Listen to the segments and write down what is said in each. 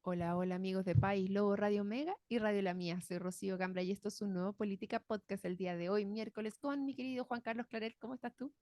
Hola, hola amigos de País Lobo Radio Mega y Radio La Mía. Soy Rocío Cambra y esto es un nuevo Política Podcast el día de hoy, miércoles, con mi querido Juan Carlos Claret. ¿Cómo estás tú?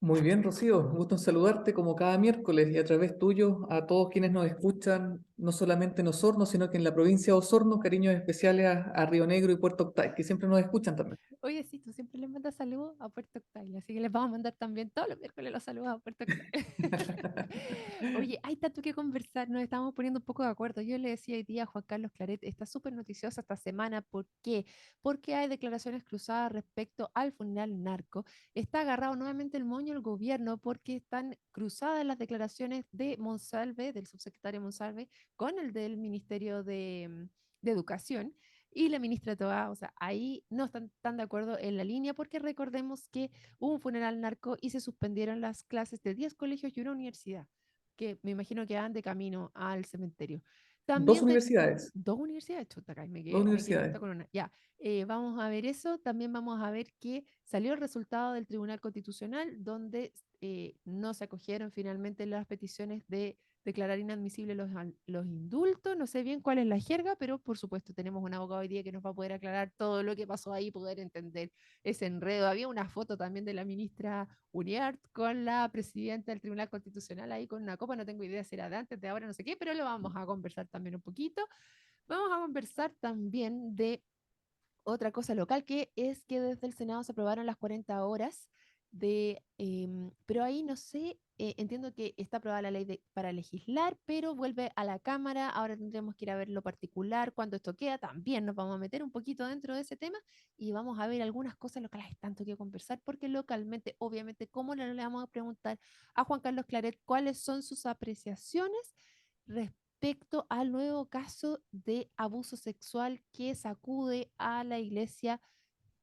Muy bien, Rocío, un gusto en saludarte como cada miércoles y a través tuyo a todos quienes nos escuchan, no solamente en Osorno, sino que en la provincia de Osorno, cariños especiales a Río Negro y Puerto Octay, que siempre nos escuchan también. Oye, sí, tú siempre les mandas saludos a Puerto Octay, así que les vamos a mandar también todos los miércoles los saludos a Puerto Octay. Oye, hay tanto que conversar, nos estamos poniendo un poco de acuerdo. Yo le decía hoy día a Juan Carlos Claret, está súper noticiosa esta semana. ¿Por qué? Porque hay declaraciones cruzadas respecto al funeral narco. Está agarrado nuevamente el moño el gobierno porque están cruzadas las declaraciones de Monsalve, del subsecretario Monsalve, con el del Ministerio de Educación. Y la ministra Toa, o sea, ahí no están tan de acuerdo en la línea porque recordemos que hubo un funeral narco y se suspendieron las clases de 10 colegios y una universidad, que me imagino que van de camino al cementerio. Dos También de universidades, dos universidades, chuta, acá, dos me quedé universidades. corta con una. Ya, vamos a ver eso. También vamos a ver que salió el resultado del Tribunal Constitucional, donde no se acogieron finalmente las peticiones de declarar inadmisibles los indultos. No sé bien cuál es la jerga, pero por supuesto tenemos un abogado hoy día que nos va a poder aclarar todo lo que pasó ahí, poder entender ese enredo. Había una foto también de la ministra Uriart con la presidenta del Tribunal Constitucional ahí con una copa, no tengo idea si era de antes, de ahora, no sé qué, pero lo vamos a conversar también un poquito. Vamos a conversar también de otra cosa local, que es que desde el Senado se aprobaron las 40 horas pero ahí no sé, entiendo que está aprobada la ley para legislar, pero vuelve a la Cámara, ahora tendremos que ir a ver lo particular, cuando esto queda, también nos vamos a meter un poquito dentro de ese tema y vamos a ver algunas cosas locales, hay tanto que conversar, porque localmente, obviamente, ¿cómo no le vamos a preguntar a Juan Carlos Claret cuáles son sus apreciaciones respecto al nuevo caso de abuso sexual que sacude a la Iglesia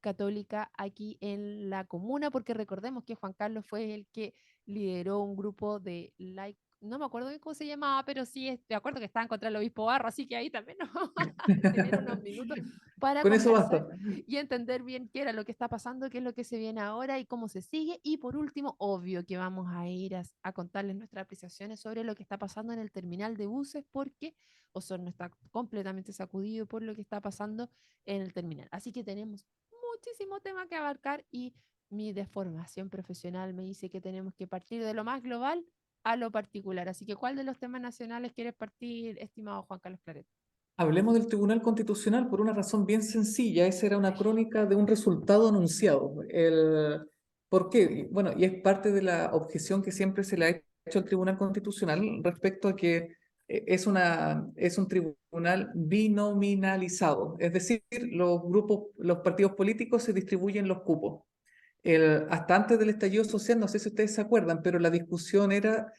Católica aquí en la comuna? Porque recordemos que Juan Carlos fue el que lideró un grupo de like, no me acuerdo bien cómo se llamaba, pero sí, de acuerdo que estaban contra el obispo Barro, así que ahí también nos vamos a tener unos minutos para Con eso conversar basta. y entender bien qué era lo que está pasando, qué es lo que se viene ahora y cómo se sigue. Y por último, obvio que vamos a ir a contarles nuestras apreciaciones sobre lo que está pasando en el terminal de buses, porque Osorno está completamente sacudido por lo que está pasando en el terminal. Así que tenemos muchísimo tema que abarcar y mi deformación profesional me dice que tenemos que partir de lo más global a lo particular. Así que, ¿cuál de los temas nacionales quieres partir, estimado Juan Carlos Claret? Hablemos del Tribunal Constitucional por una razón bien sencilla. Esa era una crónica de un resultado anunciado. ¿Por qué? Bueno, y es parte de la objeción que siempre se le ha hecho al Tribunal Constitucional respecto a que es un tribunal binominalizado. Es decir, los partidos políticos se distribuyen los cupos. Hasta antes del estallido social, no sé si ustedes se acuerdan, pero la discusión era,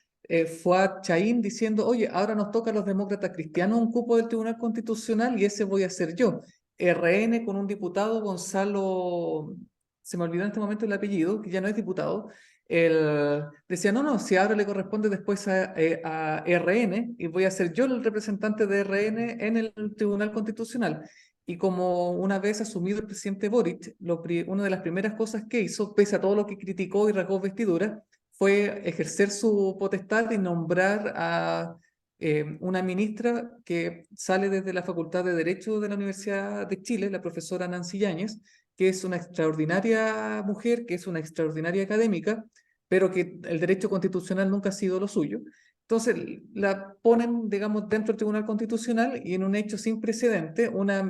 fue a Chaín diciendo, oye, ahora nos toca a los demócratas cristianos un cupo del Tribunal Constitucional y ese voy a ser yo. RN con un diputado, Gonzalo, se me olvidó en este momento el apellido, que ya no es diputado, decía, no, no, si ahora le corresponde después a RN y voy a ser yo el representante de RN en el Tribunal Constitucional. Y como una vez asumido el presidente Boric, una de las primeras cosas que hizo, pese a todo lo que criticó y rasgó vestiduras, fue ejercer su potestad y nombrar a una ministra que sale desde la Facultad de Derecho de la Universidad de Chile, la profesora Nancy Yáñez, que es una extraordinaria mujer, que es una extraordinaria académica, pero que el derecho constitucional nunca ha sido lo suyo. Entonces la ponen, digamos, dentro del Tribunal Constitucional y en un hecho sin precedente, una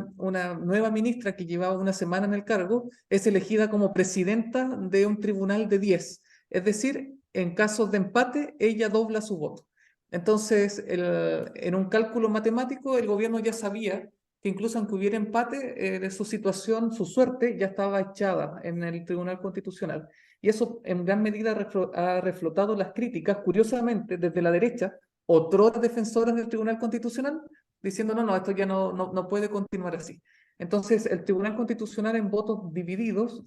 nueva ministra que llevaba una semana en el cargo es elegida como presidenta de un tribunal de 10. Es decir, en casos de empate, ella dobla su voto. Entonces, en un cálculo matemático, el gobierno ya sabía que incluso aunque hubiera empate, su situación, su suerte ya estaba echada en el Tribunal Constitucional. Y eso en gran medida ha reflotado las críticas, curiosamente, desde la derecha, otras defensoras del Tribunal Constitucional, diciendo, no, no, esto ya no puede continuar así. Entonces, el Tribunal Constitucional en votos divididos,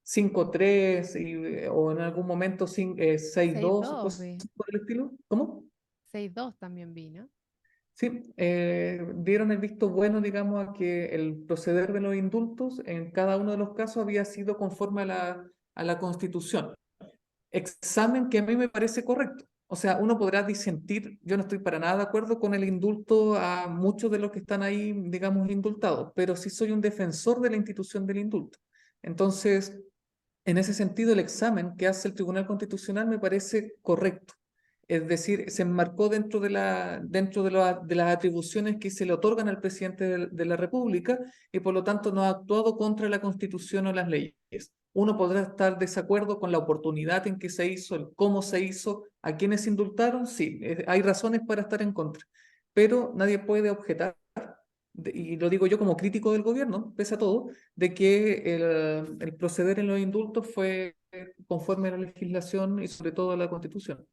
5-3 o en algún momento 6-2, 6-2, cosas ve. por el estilo. ¿Cómo? 6-2 también vi, ¿no? Sí, dieron el visto bueno, digamos, a que el proceder de los indultos en cada uno de los casos había sido conforme a la Constitución. Examen que a mí me parece correcto. O sea, uno podrá disentir, yo no estoy para nada de acuerdo con el indulto a muchos de los que están ahí, digamos, indultados, pero sí soy un defensor de la institución del indulto. Entonces, en ese sentido, el examen que hace el Tribunal Constitucional me parece correcto. Es decir, se enmarcó dentro de las atribuciones que se le otorgan al presidente de la República y por lo tanto no ha actuado contra la Constitución o las leyes. Uno podrá estar desacuerdo con la oportunidad en que se hizo, el cómo se hizo, a quienes indultaron, sí, hay razones para estar en contra, pero nadie puede objetar, y lo digo yo como crítico del gobierno, pese a todo, de que el proceder en los indultos fue conforme a la legislación y sobre todo a la Constitución.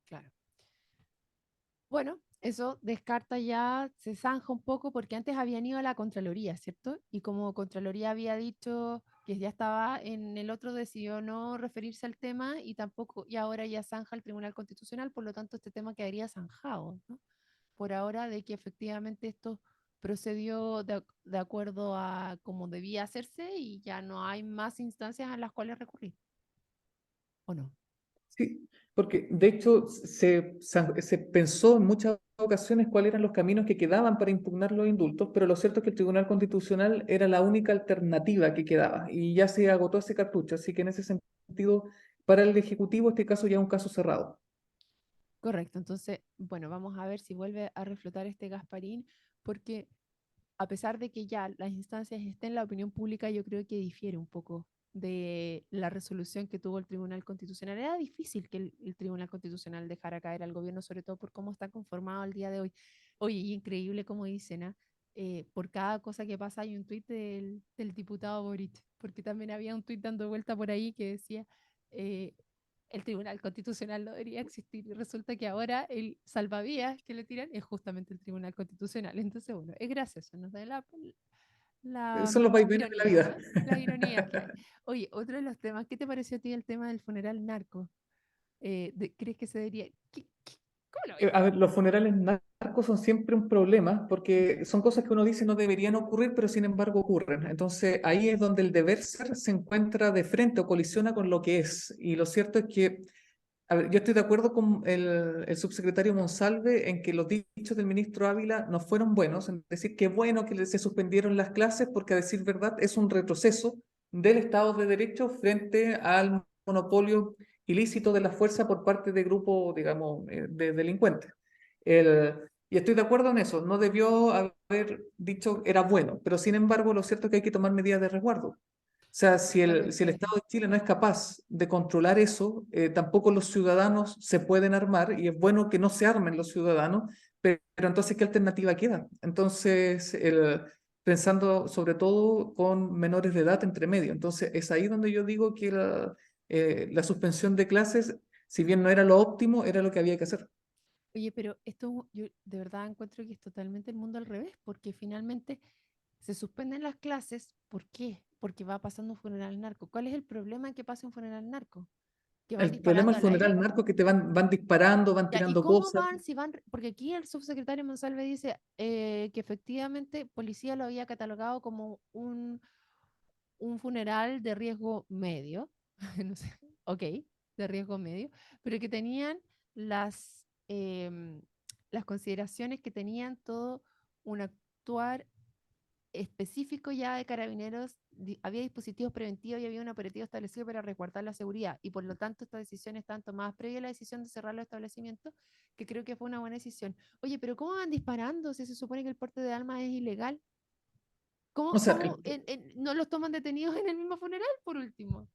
Claro. Bueno, eso descarta ya, se zanja un poco porque antes habían ido a la Contraloría, ¿cierto? Y como Contraloría había dicho que ya estaba en el otro, decidió no referirse al tema y tampoco, y ahora ya zanja el Tribunal Constitucional, por lo tanto este tema quedaría zanjado, ¿no? Por ahora de que efectivamente esto procedió de acuerdo a como debía hacerse y ya no hay más instancias a las cuales recurrir, ¿o no? Sí, porque de hecho se pensó en muchas ocasiones cuáles eran los caminos que quedaban para impugnar los indultos, pero lo cierto es que el Tribunal Constitucional era la única alternativa que quedaba y ya se agotó ese cartucho, así que en ese sentido, para el Ejecutivo este caso ya es un caso cerrado. Correcto, entonces, bueno, vamos a ver si vuelve a reflotar este Gasparín, porque a pesar de que ya las instancias estén en la opinión pública, yo creo que difiere un poco de la resolución que tuvo el Tribunal Constitucional. Era difícil que el Tribunal Constitucional dejara caer al gobierno, sobre todo por cómo está conformado el día de hoy. Oye, y increíble como dicen, ¿ah? Por cada cosa que pasa hay un tuit del diputado Boric, porque también había un tuit dando vuelta por ahí que decía, eh, el Tribunal Constitucional no debería existir. Y resulta que ahora el salvavidas que le tiran es justamente el Tribunal Constitucional. Entonces, bueno, es gracioso, nos da la Son los vaivenes de la ironía, vida. ¿ah? Las ironías que hay. Oye, otro de los temas, ¿qué te pareció a ti el tema del funeral narco? ¿Crees que se debería... ¿Cómo lo ves? A ver, los funerales narcos son siempre un problema porque son cosas que uno dice no deberían ocurrir, pero sin embargo ocurren. Entonces ahí es donde el deber ser se encuentra de frente o colisiona con lo que es. Y lo cierto es que, a ver, yo estoy de acuerdo con el subsecretario Monsalve en que los dichos del ministro Ávila no fueron buenos, en decir que bueno que se suspendieron las clases porque a decir verdad es un retroceso del Estado de Derecho frente al monopolio ilícito de la fuerza por parte de grupos, digamos, de delincuentes. El, y estoy de acuerdo en eso, no debió haber dicho era bueno, pero sin embargo lo cierto es que hay que tomar medidas de resguardo. O sea, si el Totalmente. Estado de Chile no es capaz de controlar eso, tampoco los ciudadanos se pueden armar y es bueno que no se armen los ciudadanos, pero entonces, ¿qué alternativa queda? Entonces, pensando sobre todo con menores de edad entre medio. Entonces, es ahí donde yo digo que la suspensión de clases, si bien no era lo óptimo, era lo que había que hacer. Oye, pero esto yo de verdad encuentro que es totalmente el mundo al revés, porque finalmente se suspenden las clases. ¿Por qué? Porque va pasando un funeral narco. ¿Cuál es el problema en que pase un funeral narco? ¿Que van El problema disparando del al aire? funeral narco que te van disparando, van Ya, ¿y tirando cómo cosas. van? Si van, porque aquí el subsecretario Monsalve dice que efectivamente policía lo había catalogado como un funeral de riesgo medio, no sé, ok, de riesgo medio, pero que tenían las consideraciones que tenían todo un actuar específico ya de carabineros, había dispositivos preventivos y había un operativo establecido para resguardar la seguridad y por lo tanto estas decisiones están tomadas previa a la decisión de cerrar los establecimientos, que creo que fue una buena decisión. Oye, pero ¿cómo van disparando si se supone que el porte de armas es ilegal? O ¿Cómo, sea, cómo no los toman detenidos en el mismo funeral por último?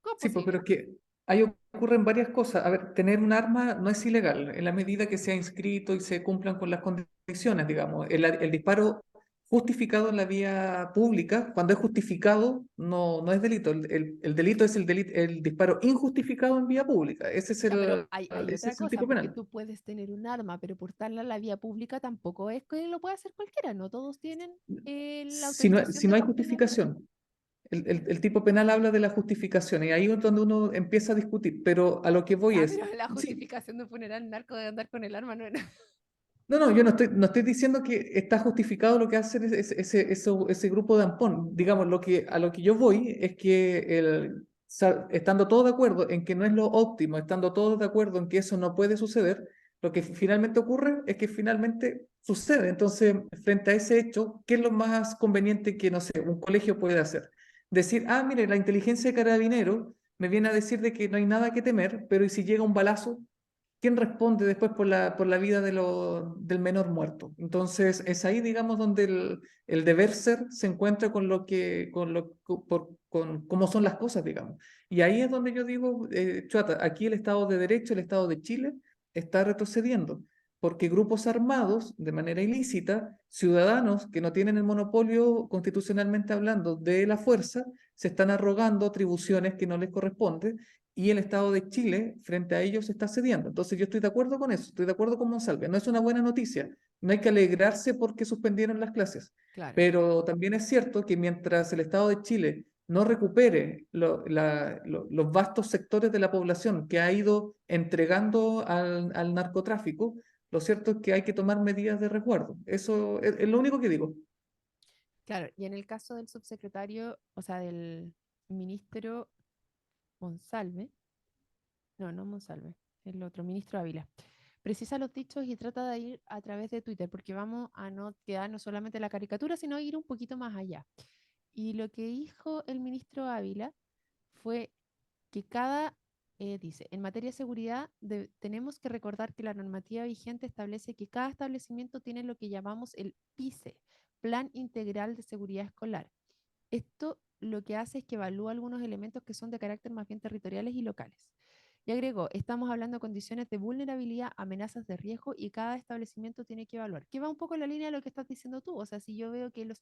¿Cómo es sí, pues, pero posible? es que ahí ocurren varias cosas. A ver, tener un arma no es ilegal en la medida que sea inscrito y se cumplan con las condiciones, digamos. El disparo justificado en la vía pública, cuando es justificado, no es delito. El delito es el disparo injustificado en vía pública. Ya, pero hay Ese otra es el cosa, tipo porque penal. tú puedes tener un arma, pero portarla a la vía pública tampoco es que lo pueda hacer cualquiera, no todos tienen la autorización Si de no hay portar un arma. justificación. El tipo penal habla de la justificación y ahí es donde uno empieza a discutir, pero a lo que voy Ya, es, pero la sí, justificación de un funeral narco de andar con el arma no era. no, yo no estoy diciendo que está justificado lo que hace ese grupo de Ampón. Digamos, a lo que yo voy es que estando todos de acuerdo en que no es lo óptimo, estando todos de acuerdo en que eso no puede suceder, lo que finalmente ocurre es que finalmente sucede. Entonces, frente a ese hecho, ¿qué es lo más conveniente que, no sé, un colegio puede hacer? Decir, ah, mire, la inteligencia de carabinero me viene a decir de que no hay nada que temer, pero ¿y si llega un balazo? ¿Quién responde después por la vida del menor muerto? Entonces, es ahí, digamos, donde el deber ser se encuentra con lo que, con cómo son las cosas, digamos. Y ahí es donde yo digo, Chuata, aquí el Estado de Derecho, el Estado de Chile, está retrocediendo, porque grupos armados, de manera ilícita, ciudadanos que no tienen el monopolio constitucionalmente hablando de la fuerza, se están arrogando atribuciones que no les corresponden y el Estado de Chile frente a ellos está cediendo. Entonces yo estoy de acuerdo con eso, estoy de acuerdo con Monsalve. No es una buena noticia, no hay que alegrarse porque suspendieron las clases, Claro. pero también es cierto que mientras el Estado de Chile no recupere los vastos sectores de la población que ha ido entregando al narcotráfico, lo cierto es que hay que tomar medidas de resguardo. Eso es lo único que digo. Claro, y en el caso del subsecretario, o sea, del ministro Monsalve, no Monsalve, el otro, ministro Ávila, precisa los dichos y trata de ir a través de Twitter, porque vamos a no quedarnos solamente en la caricatura, sino ir un poquito más allá. Y lo que dijo el ministro Ávila fue que dice, en materia de seguridad tenemos que recordar que la normativa vigente establece que cada establecimiento tiene lo que llamamos el PICE, Plan Integral de Seguridad Escolar. Esto lo que hace es que evalúa algunos elementos que son de carácter más bien territoriales y locales. Y agregó, estamos hablando de condiciones de vulnerabilidad, amenazas de riesgo y cada establecimiento tiene que evaluar. Que va un poco en la línea de lo que estás diciendo tú. O sea, si yo veo que los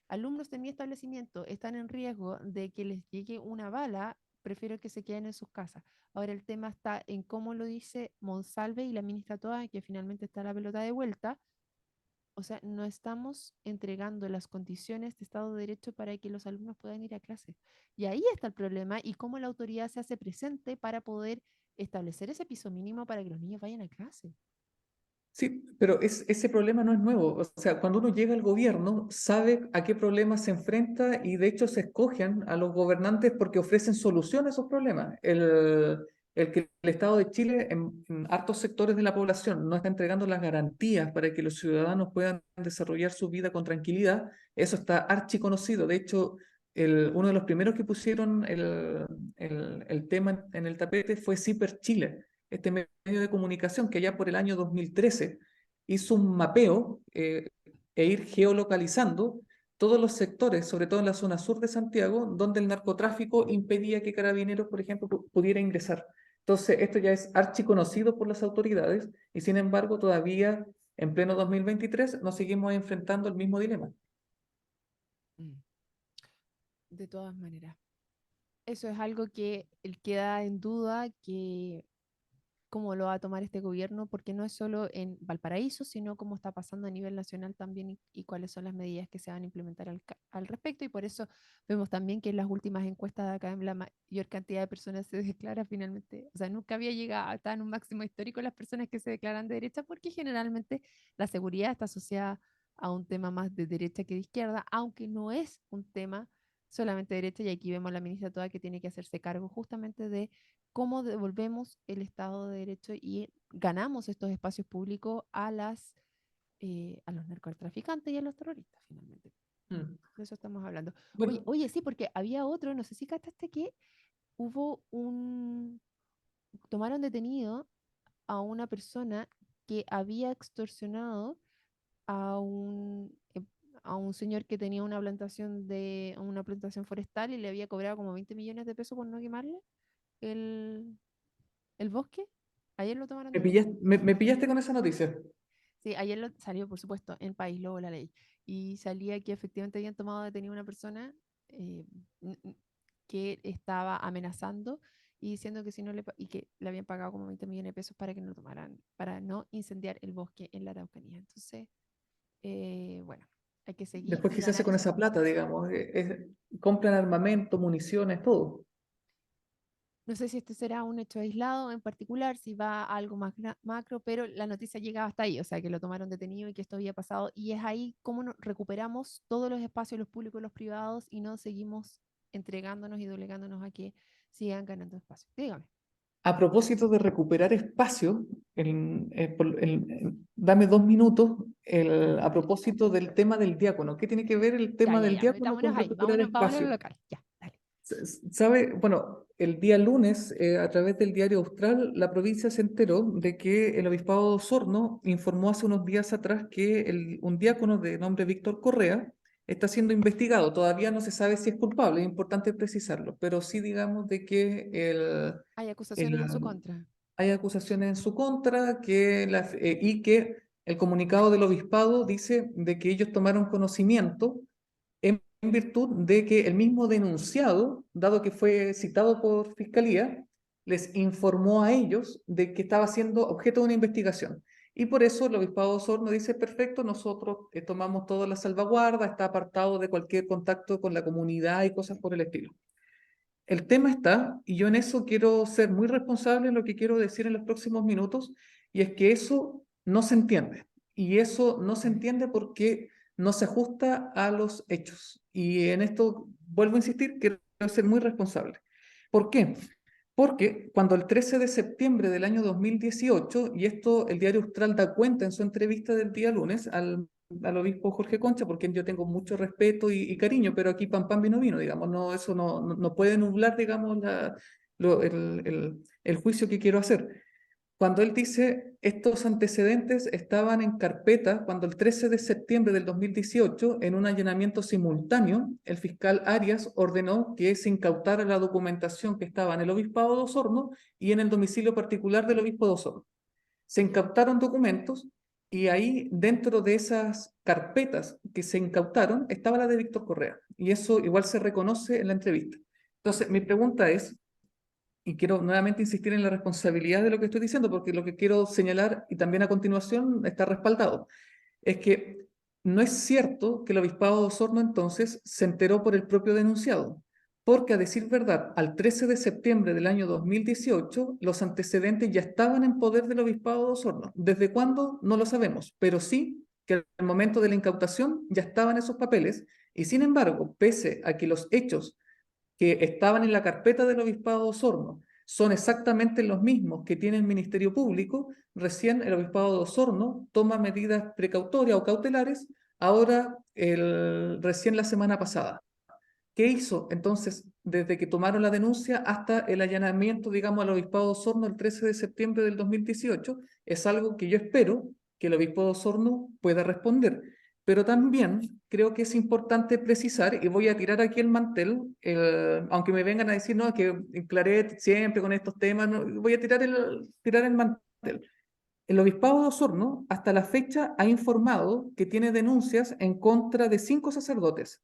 alumnos de mi establecimiento están en riesgo de que les llegue una bala, prefiero que se queden en sus casas. Ahora el tema está en cómo lo dice Monsalve y la ministra Toa, que finalmente está la pelota de vuelta. O sea, no estamos entregando las condiciones de Estado de Derecho para que los alumnos puedan ir a clase. Y ahí está el problema y cómo la autoridad se hace presente para poder establecer ese piso mínimo para que los niños vayan a clase. Sí, pero ese problema no es nuevo. O sea, cuando uno llega al gobierno, sabe a qué problemas se enfrenta y de hecho se escogen a los gobernantes porque ofrecen solución a esos problemas. El que el Estado de Chile en hartos sectores de la población no está entregando las garantías para que los ciudadanos puedan desarrollar su vida con tranquilidad, eso está archiconocido. De hecho, uno de los primeros que pusieron el tema en el tapete fue CIPER Chile, este medio de comunicación que ya por el año 2013 hizo un mapeo e ir geolocalizando todos los sectores, sobre todo en la zona sur de Santiago, donde el narcotráfico impedía que Carabineros, por ejemplo, pudiera ingresar. Entonces, esto ya es archiconocido por las autoridades y sin embargo todavía en pleno 2023 nos seguimos enfrentando al mismo dilema. Mm. De todas maneras. Eso es algo que él queda en duda, que cómo lo va a tomar este gobierno, porque no es solo en Valparaíso, sino cómo está pasando a nivel nacional también y cuáles son las medidas que se van a implementar al respecto. Y por eso vemos también que en las últimas encuestas de acá la mayor cantidad de personas se declara finalmente, o sea, nunca había llegado, está en un máximo histórico las personas que se declaran de derecha, porque generalmente la seguridad está asociada a un tema más de derecha que de izquierda, aunque no es un tema solamente de derecha, y aquí vemos a la ministra Toda que tiene que hacerse cargo justamente de cómo devolvemos el Estado de Derecho y ganamos estos espacios públicos a los narcotraficantes y a los terroristas, finalmente. Mm. De eso estamos hablando. Oye, Bueno, oye, sí, porque había otro, no sé si cachaste que tomaron detenido a una persona que había extorsionado a a un señor que tenía una plantación forestal y le había cobrado como 20 millones de pesos por no quemarle el, el bosque. Ayer lo tomaron detenido. me pillaste con esa noticia. Sí, ayer salió, por supuesto, en País Lobo la ley. Y salía que efectivamente habían tomado detenido a una persona eh, n- n- que estaba amenazando y diciendo que si no y que le habían pagado como 20 millones de pesos para que no lo tomaran, para no incendiar el bosque en la Araucanía. Entonces, bueno, hay que seguir Después, y ¿qué se hace ganar con esos esa plata, espacios. digamos? Compran armamento, municiones, todo. No sé si este será un hecho aislado en particular, si va a algo más macro, pero la noticia llegaba hasta ahí, o sea, que lo tomaron detenido y que esto había pasado. Y es ahí cómo recuperamos todos los espacios, los públicos y los privados, y no seguimos entregándonos y doblegándonos a que sigan ganando espacio. Dígame. A propósito de recuperar espacio, dame 2 minutos, a propósito del tema del diácono. ¿Qué tiene que ver el Ya, tema ya, del ya, diácono con metámonos ahí. recuperar Vámonos al espacio? local. Ya, dale. ¿Sabe? Bueno, el día lunes, a través del Diario Austral, la provincia se enteró de que el obispado de Osorno informó hace unos días atrás que un diácono de nombre Víctor Correa está siendo investigado. Todavía no se sabe si es culpable, es importante precisarlo, pero sí digamos de que Hay acusaciones en su el, contra. hay acusaciones en su contra y que el comunicado del obispado dice de que ellos tomaron conocimiento en virtud de que el mismo denunciado, dado que fue citado por fiscalía, les informó a ellos de que estaba siendo objeto de una investigación. Y por eso el obispado de Osorno dice, perfecto, nosotros tomamos toda la salvaguarda, está apartado de cualquier contacto con la comunidad y cosas por el estilo. El tema está, y yo en eso quiero ser muy responsable en lo que quiero decir en los próximos minutos, y es que eso no se entiende. Y eso no se entiende porque no se ajusta a los hechos. Y en esto vuelvo a insistir, quiero ser muy responsable. ¿Por qué? Porque cuando el 13 de septiembre del año 2018, y esto el diario Austral da cuenta en su entrevista del día lunes al obispo Jorge Concha, por quien yo tengo mucho respeto y cariño, pero aquí pan pan vino vino, digamos, no, eso no puede nublar, digamos, el juicio que quiero hacer. Cuando él dice, estos antecedentes estaban en carpeta cuando el 13 de septiembre del 2018, en un allanamiento simultáneo, el fiscal Arias ordenó que se incautara la documentación que estaba en el obispado de Osorno y en el domicilio particular del obispo de Osorno. Se incautaron documentos y ahí dentro de esas carpetas que se incautaron estaba la de Víctor Correa y eso igual se reconoce en la entrevista. Entonces, mi pregunta es, y quiero nuevamente insistir en la responsabilidad de lo que estoy diciendo, porque lo que quiero señalar y también a continuación está respaldado, es que no es cierto que el obispado de Osorno entonces se enteró por el propio denunciado, porque a decir verdad, al 13 de septiembre del año 2018, los antecedentes ya estaban en poder del obispado de Osorno. ¿Desde cuándo? No lo sabemos, pero sí que al momento de la incautación ya estaban esos papeles y sin embargo, pese a que los hechos que estaban en la carpeta del obispado de Osorno son exactamente los mismos que tiene el Ministerio Público, recién el obispado de Osorno toma medidas precautorias o cautelares, ahora recién la semana pasada. ¿Qué hizo? Entonces, desde que tomaron la denuncia hasta el allanamiento, digamos, al obispado de Osorno el 13 de septiembre del 2018, es algo que yo espero que el obispo de Osorno pueda responder. Pero también creo que es importante precisar, y voy a tirar aquí el mantel, aunque me vengan a decir, no, que Claret siempre con estos temas, no, voy a tirar el mantel. El obispado de Osorno, hasta la fecha, ha informado que tiene denuncias en contra de 5 sacerdotes.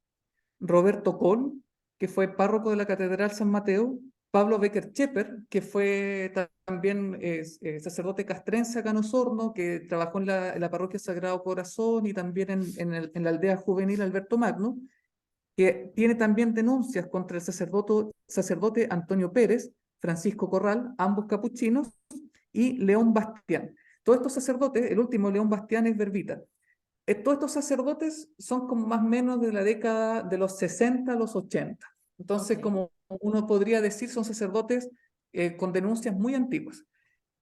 Roberto Coll, que fue párroco de la Catedral San Mateo, Pablo Becker Cheper, que fue también sacerdote castrense acá en Osorno, que trabajó en la parroquia Sagrado Corazón y también en la aldea juvenil Alberto Magno, que tiene también denuncias contra el sacerdote Antonio Pérez, Francisco Corral, ambos capuchinos, y León Bastián. Todos estos sacerdotes, el último León Bastián es verbita. Todos estos sacerdotes son como más o menos de la década de los 60 a los 80. Entonces, Ok. como uno podría decir, son sacerdotes con denuncias muy antiguas.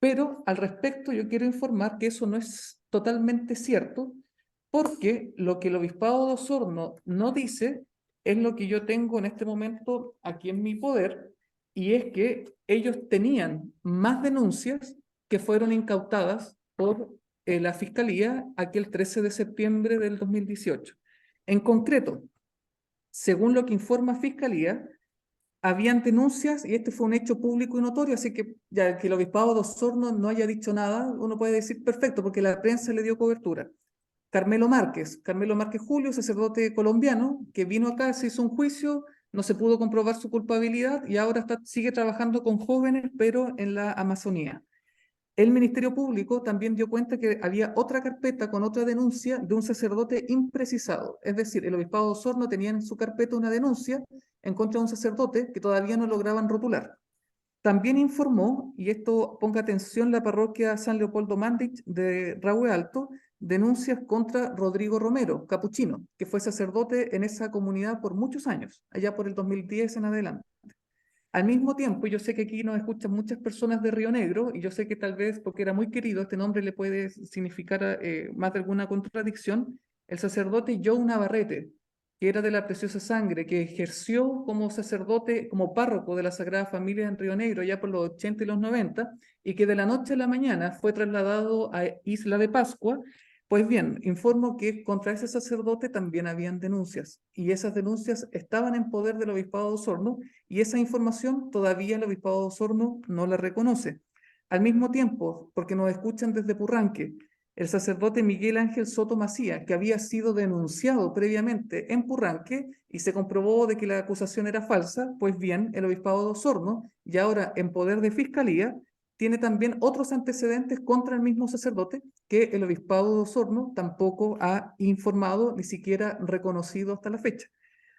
Pero al respecto yo quiero informar que eso no es totalmente cierto, porque lo que el obispado de Osorno no dice es lo que yo tengo en este momento aquí en mi poder, y es que ellos tenían más denuncias que fueron incautadas por la Fiscalía aquel 13 de septiembre del 2018. En concreto, según lo que informa Fiscalía, habían denuncias y este fue un hecho público y notorio, así que ya que el obispado de Osorno no haya dicho nada, uno puede decir perfecto, porque la prensa le dio cobertura. Carmelo Márquez Julio, sacerdote colombiano, que vino acá, se hizo un juicio, no se pudo comprobar su culpabilidad y ahora sigue trabajando con jóvenes, pero en la Amazonía. El Ministerio Público también dio cuenta que había otra carpeta con otra denuncia de un sacerdote imprecisado. Es decir, el obispado de Osorno tenía en su carpeta una denuncia en contra de un sacerdote que todavía no lograban rotular. También informó, y esto ponga atención, la parroquia San Leopoldo Mandich de Rahue Alto, denuncias contra Rodrigo Romero, capuchino, que fue sacerdote en esa comunidad por muchos años, allá por el 2010 en adelante. Al mismo tiempo, yo sé que aquí nos escuchan muchas personas de Río Negro y yo sé que tal vez porque era muy querido, este nombre le puede significar más de alguna contradicción, el sacerdote Joe Navarrete, que era de la Preciosa Sangre, que ejerció como sacerdote, como párroco de la Sagrada Familia en Río Negro ya por los 80 y los 90 y que de la noche a la mañana fue trasladado a Isla de Pascua. Pues bien, informo que contra ese sacerdote también habían denuncias y esas denuncias estaban en poder del Obispado de Osorno y esa información todavía el Obispado de Osorno no la reconoce. Al mismo tiempo, porque nos escuchan desde Purranque, el sacerdote Miguel Ángel Soto Macía, que había sido denunciado previamente en Purranque y se comprobó de que la acusación era falsa, pues bien, el Obispado de Osorno, y ahora en poder de fiscalía, tiene también otros antecedentes contra el mismo sacerdote que el Obispado de Osorno tampoco ha informado, ni siquiera reconocido hasta la fecha.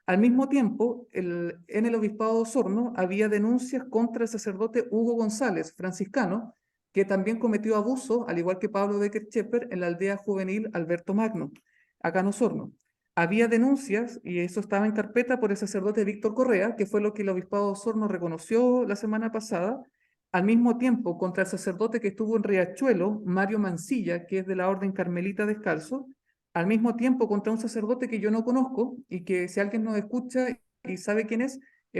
Al mismo tiempo, en el Obispado de Osorno había denuncias contra el sacerdote Hugo González, franciscano, que también cometió abuso, al igual que Pablo Becker Schepper, en la aldea juvenil Alberto Magno, acá en Osorno. Había denuncias, y eso estaba en carpeta por el sacerdote Víctor Correa, que fue lo que el Obispado de Osorno reconoció la semana pasada, al mismo tiempo contra el sacerdote que estuvo en Riachuelo, Mario Mancilla, que es de la Orden Carmelita Descalzo, al mismo tiempo contra un sacerdote que yo no conozco y que si alguien nos escucha y sabe quién es,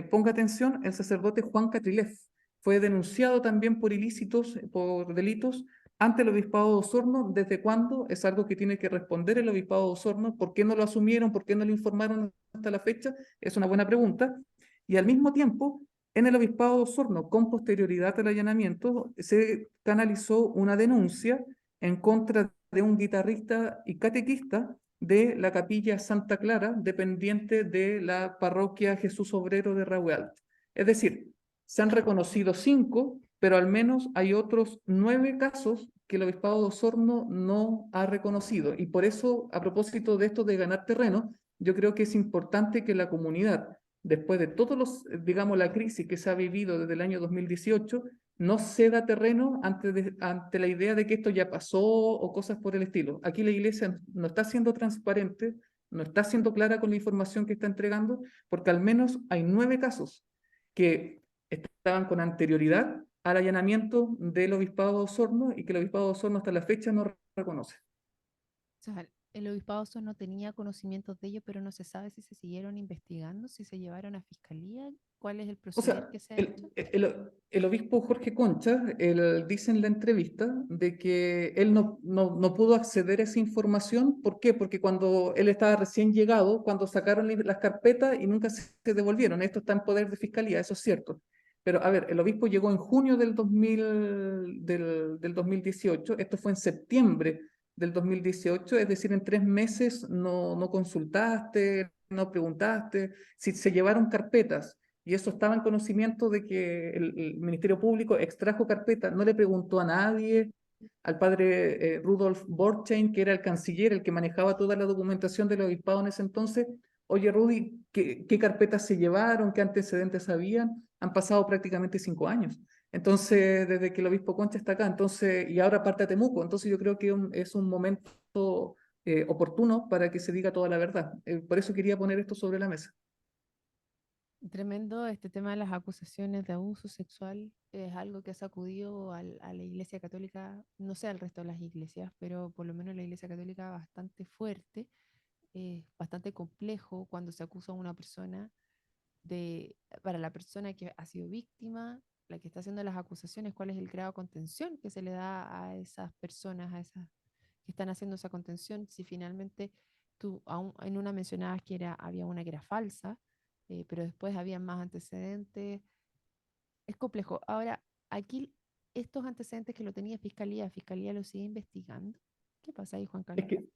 ponga atención, el sacerdote Juan Catrilef. Fue denunciado también por ilícitos, por delitos ante el Obispado de Osorno. ¿Desde cuándo? Es algo que tiene que responder el Obispado de Osorno. ¿Por qué no lo asumieron? ¿Por qué no lo informaron hasta la fecha? Es una buena pregunta. Y al mismo tiempo, en el Obispado de Osorno, con posterioridad al allanamiento, se canalizó una denuncia en contra de un guitarrista y catequista de la Capilla Santa Clara, dependiente de la parroquia Jesús Obrero de Rahualt. Es decir, se han reconocido 5, pero al menos hay otros 9 casos que el Obispado de Osorno no ha reconocido. Y por eso, a propósito de esto de ganar terreno, yo creo que es importante que la comunidad, después de todos los, digamos, la crisis que se ha vivido desde el año 2018, no ceda terreno ante la idea de que esto ya pasó o cosas por el estilo. Aquí la iglesia no está siendo transparente, no está siendo clara con la información que está entregando, porque al menos hay 9 casos que estaban con anterioridad al allanamiento del Obispado de Osorno y que el Obispado de Osorno hasta la fecha no reconoce. O sea, el obispado Osorno no tenía conocimientos de ello, pero no se sabe si se siguieron investigando, si se llevaron a fiscalía, cuál es el O proceder sea, que se ha hecho. el obispo Jorge Concha, él dice en la entrevista de que él no pudo acceder a esa información. ¿Por qué? Porque cuando él estaba recién llegado, cuando sacaron las carpetas y nunca se devolvieron, esto está en poder de fiscalía, eso es cierto. Pero a ver, el obispo llegó en junio del 2018, esto fue en septiembre del 2018, es decir, en 3 meses no consultaste, no preguntaste, si se llevaron carpetas y eso estaba en conocimiento de que el Ministerio Público extrajo carpeta, no le preguntó a nadie, al padre Rudolf Borchein, que era el canciller, el que manejaba toda la documentación del obispado en ese entonces. Oye, Rudy, ¿qué carpetas se llevaron? ¿Qué antecedentes habían? Han pasado prácticamente 5 años. Entonces, desde que el obispo Concha está acá, entonces, y ahora parte a Temuco, entonces yo creo que es un momento oportuno para que se diga toda la verdad. Por eso quería poner esto sobre la mesa. Tremendo este tema de las acusaciones de abuso sexual. Es algo que ha sacudido a la Iglesia Católica, no sé al resto de las iglesias, pero por lo menos la Iglesia Católica bastante fuerte, bastante complejo cuando se acusa a una persona de, para la persona que ha sido víctima, la que está haciendo las acusaciones, cuál es el grado de contención que se le da a esas personas, a esas que están haciendo esa contención, si finalmente tú aún en una mencionabas que había una que era falsa, pero después había más antecedentes. Es complejo. Ahora, aquí estos antecedentes que lo tenía Fiscalía lo sigue investigando. ¿Qué pasa ahí, Juan Es Carlos? que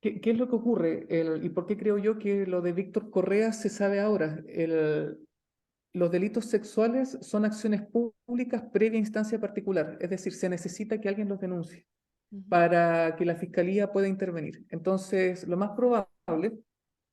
¿qué es lo que ocurre? ¿Y por qué creo yo que lo de Víctor Correa se sabe ahora? Los delitos sexuales son acciones públicas previa instancia particular, es decir, se necesita que alguien los denuncie Ujú. para que la fiscalía pueda intervenir. Entonces, lo más probable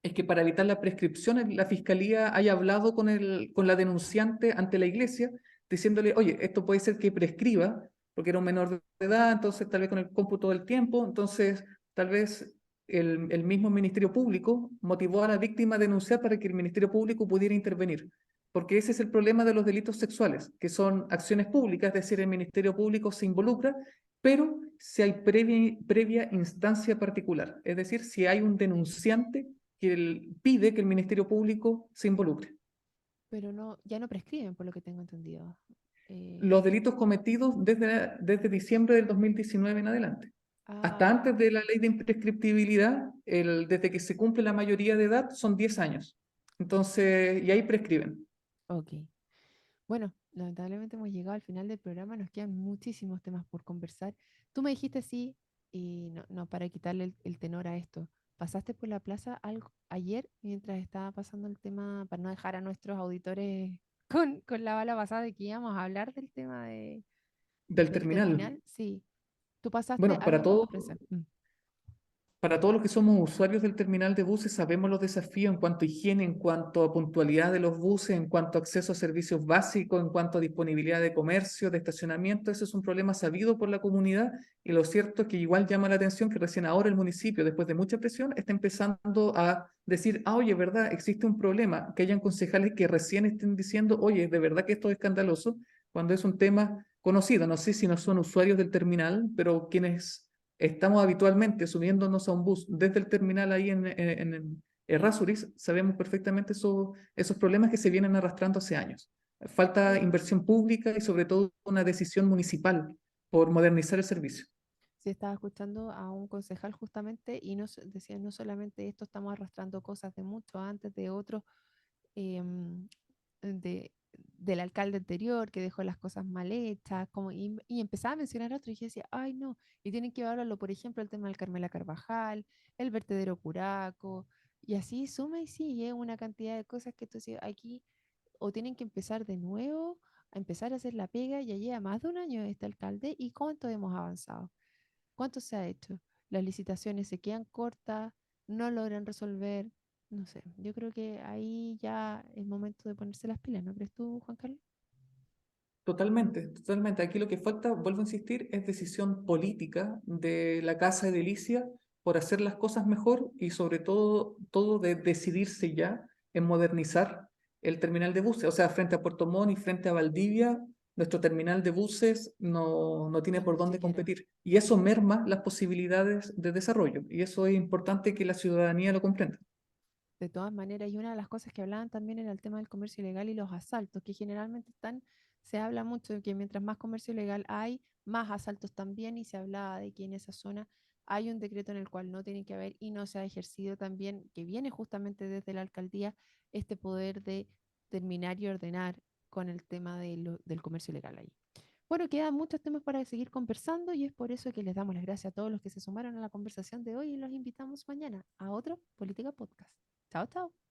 es que para evitar la prescripción, la fiscalía haya hablado con la denunciante ante la iglesia, diciéndole, oye, esto puede ser que prescriba, porque era un menor de edad, entonces tal vez con el cómputo del tiempo, entonces tal vez el mismo Ministerio Público motivó a la víctima a denunciar para que el Ministerio Público pudiera intervenir. porque ese es el problema de los delitos sexuales, que son acciones públicas, es decir, el Ministerio Público se involucra, pero si hay previa instancia particular, es decir, si hay un denunciante que pide que el Ministerio Público se involucre. Pero no, ya no prescriben, por lo que tengo entendido. Los Eh, delitos cometidos desde diciembre del 2019 en adelante. Hasta ah, antes de la ley de imprescriptibilidad, desde que se cumple la mayoría de edad, son 10 años. Entonces, y ahí prescriben. ok. Bueno, lamentablemente hemos llegado al final del programa, nos quedan muchísimos temas por conversar. Tú me dijiste sí, y no, no para quitarle el tenor a esto. ¿Pasaste por la plaza algo ayer mientras estaba pasando el tema, para no dejar a nuestros auditores con la bala pasada de que íbamos a hablar del tema Del del terminal. terminal? Sí. ¿Tú pasaste? Bueno, A mí me tocó prensa. Mm. para todos los que somos usuarios del terminal de buses, sabemos los desafíos en cuanto a higiene, en cuanto a puntualidad de los buses, en cuanto a acceso a servicios básicos, en cuanto a disponibilidad de comercio, de estacionamiento. Ese es un problema sabido por la comunidad y lo cierto es que igual llama la atención que recién ahora el municipio, después de mucha presión, está empezando a decir, ah, oye, ¿verdad? Existe un problema, que hayan concejales que recién estén diciendo, oye, de verdad que esto es escandaloso, cuando es un tema conocido. No sé si no son usuarios del terminal, pero quienes estamos habitualmente subiéndonos a un bus desde el terminal ahí en Errázuriz, sabemos perfectamente esos problemas que se vienen arrastrando hace años. Falta Sí. inversión pública y sobre todo una decisión municipal por modernizar el servicio. Sí, estaba escuchando a un concejal justamente y no, decía, no solamente esto, estamos arrastrando cosas de mucho antes, de otros, em, de, del alcalde anterior que dejó las cosas mal hechas, como, y empezaba a mencionar otro y yo decía, ay no, y tienen que hablarlo, por ejemplo, el tema del Carmela Carvajal, el vertedero Curaco, y así suma y sigue una cantidad de cosas que tú decías, aquí o tienen que empezar de nuevo, a empezar a hacer la pega, ya lleva más de un año este alcalde y cuánto hemos avanzado. ¿Cuánto se ha hecho? Las licitaciones se quedan cortas, no logran resolver. No sé, yo creo que ahí ya es momento de ponerse las pilas, ¿no crees tú, Juan Carlos? Totalmente, totalmente. Aquí lo que falta, vuelvo a insistir, es decisión política de la Casa de Delicia por hacer las cosas mejor y sobre todo de decidirse ya en modernizar el terminal de buses. O sea, frente a Puerto Montt y frente a Valdivia, nuestro terminal de buses no tiene No, por ni dónde siquiera. competir. Y eso merma las posibilidades de desarrollo. Y eso es importante que la ciudadanía lo comprenda. De todas maneras, y una de las cosas que hablaban también era el tema del comercio ilegal y los asaltos, que generalmente están, se habla mucho de que mientras más comercio ilegal hay, más asaltos también, y se hablaba de que en esa zona hay un decreto en el cual no tiene que haber y no se ha ejercido también, que viene justamente desde la alcaldía, este poder de terminar y ordenar con el tema del comercio ilegal ahí. Bueno, quedan muchos temas para seguir conversando y es por eso que les damos las gracias a todos los que se sumaron a la conversación de hoy y los invitamos mañana a otro Política Podcast. Chao, chao.